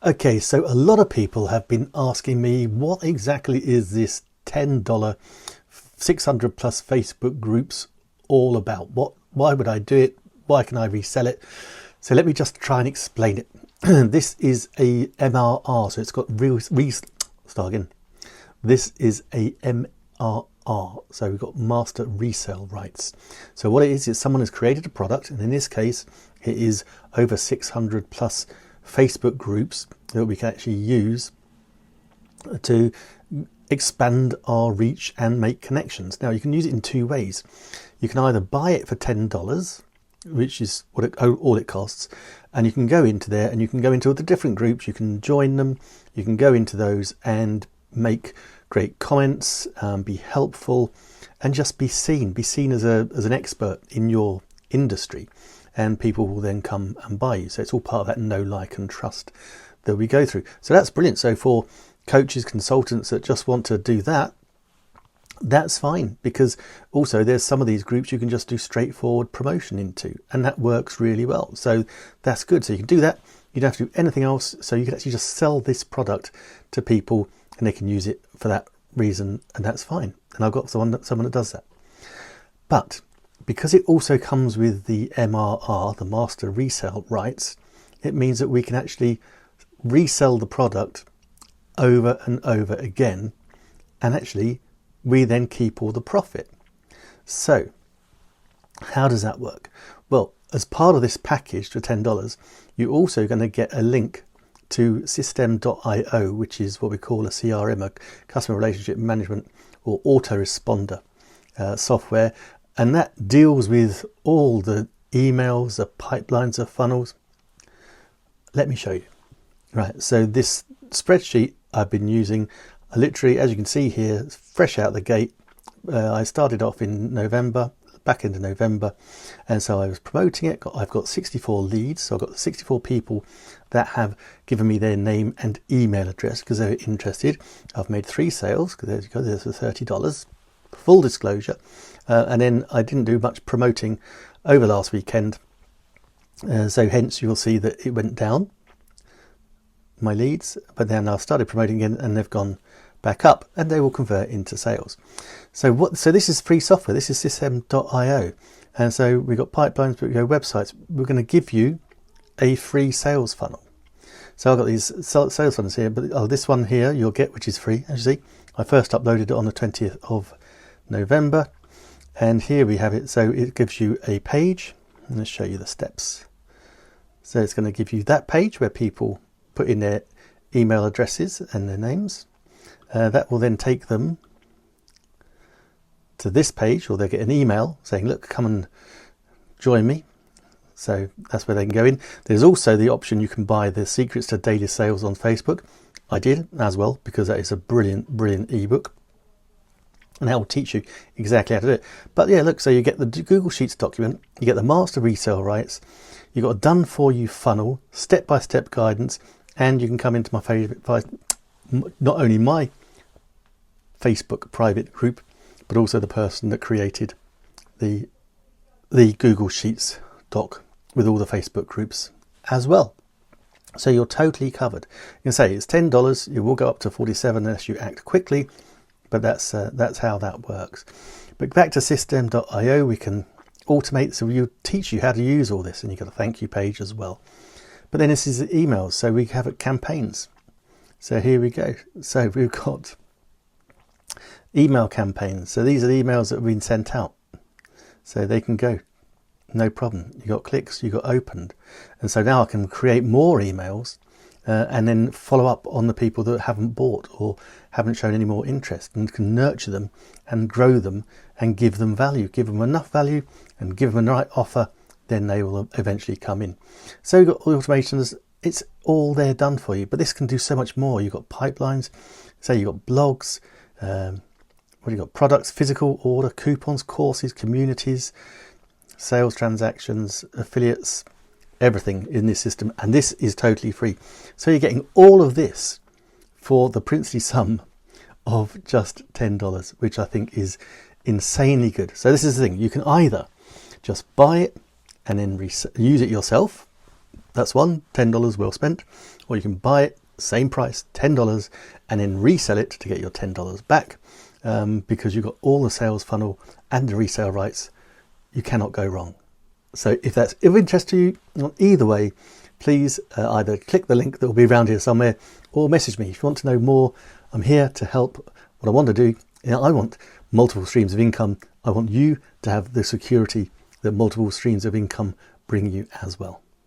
Okay, so a lot of people have been asking me, what exactly is this $10 600 plus Facebook groups all about? Why would I do it? Why can I resell it? So let me just try and explain it. This is a MRR, so it's got start again. This is a MRR, so we've got master resale rights. So what it is someone has created a product, and in this case, it is over 600 plus Facebook groups that we can actually use to expand our reach and make connections. Now you can use it in two ways. You can either buy it for $10, which is all it costs, and you can go into there and you can go into all the different groups, you can join them, you can go into those and make great comments, be helpful, and just be seen as an expert in your industry, and people will then come and buy you. So it's all part of that know, like and trust that we go through. So that's brilliant. So for coaches, consultants that just want to do that, that's fine, because also there's some of these groups you can just do straightforward promotion into, and that works really well. So that's good. So you can do that. You don't have to do anything else. So you can actually just sell this product to people and they can use it for that reason, and that's fine. And I've got someone that does that. But because it also comes with the MRR, the master resale rights, it means that we can actually resell the product over and over again, and actually we then keep all the profit. So how does that work? Well, as part of this package for $10, you're also going to get a link to Systeme.io, which is what we call a CRM, a customer relationship management or autoresponder software, and that deals with all the emails, the pipelines, the funnels. Let me show you. Right, so this spreadsheet I've been using, literally, as you can see here, fresh out the gate. I started off in November, back into November, and so I was promoting it. I've got 64 leads, so I've got 64 people that have given me their name and email address because they're interested. I've made 3 sales, because there you go, there's the $30, full disclosure. And then I didn't do much promoting over last weekend, so hence you'll see that it went down, my leads, but then I started promoting again and they've gone back up, and they will convert into sales. So this is free software. This is Systeme.io, and so we've got pipelines, but we go websites. We're going to give you a free sales funnel. So I've got these sales funnels here, but this one here you'll get, which is free. As you see, I first uploaded it on the 20th of November, and here we have it. So it gives you a page. Let's show you the steps. So it's going to give you that page where people put in their email addresses and their names. That will then take them to this page, or they get an email saying, look, come and join me. So that's where they can go in. There's also the option you can buy the Secrets to Daily Sales on Facebook. I did as well, because that is a brilliant ebook, and that will teach you exactly how to do it. But yeah, look, so you get the Google Sheets document, you get the master resale rights, you've got a done for you funnel, step-by-step guidance, and you can come into my favorite, not only my Facebook private group, but also the person that created the Google Sheets doc with all the Facebook groups as well. So you're totally covered. You can say it's $10. You will go up to $47 unless you act quickly, but that's how that works. But back to Systeme.io, we can automate. So we teach you how to use all this, and you've got a thank you page as well. But then this is the emails. So we have campaigns. So here we go. So we've got email campaigns. So these are the emails that have been sent out. So they can go, no problem. You got clicks, you got opened. And so now I can create more emails and then follow up on the people that haven't bought or haven't shown any more interest, and can nurture them and grow them and give them value, give them enough value and give them the right offer, then they will eventually come in. So you've got automations, it's all there done for you, but this can do so much more. You've got pipelines, so you've got blogs, what do you got? Products, physical order, coupons, courses, communities, sales transactions, affiliates, everything in this system, and this is totally free. So you're getting all of this for the princely sum of just $10, which I think is insanely good. So this is the thing, you can either just buy it and then use it yourself, That's one, $10 well spent. Or you can buy it, same price, $10, and then resell it to get your $10 back, because you've got all the sales funnel and the resale rights. You cannot go wrong. So if that's of interest to you, either way, please either click the link that will be around here somewhere, or message me. If you want to know more, I'm here to help. What I want to do, I want multiple streams of income. I want you to have the security that multiple streams of income bring you as well.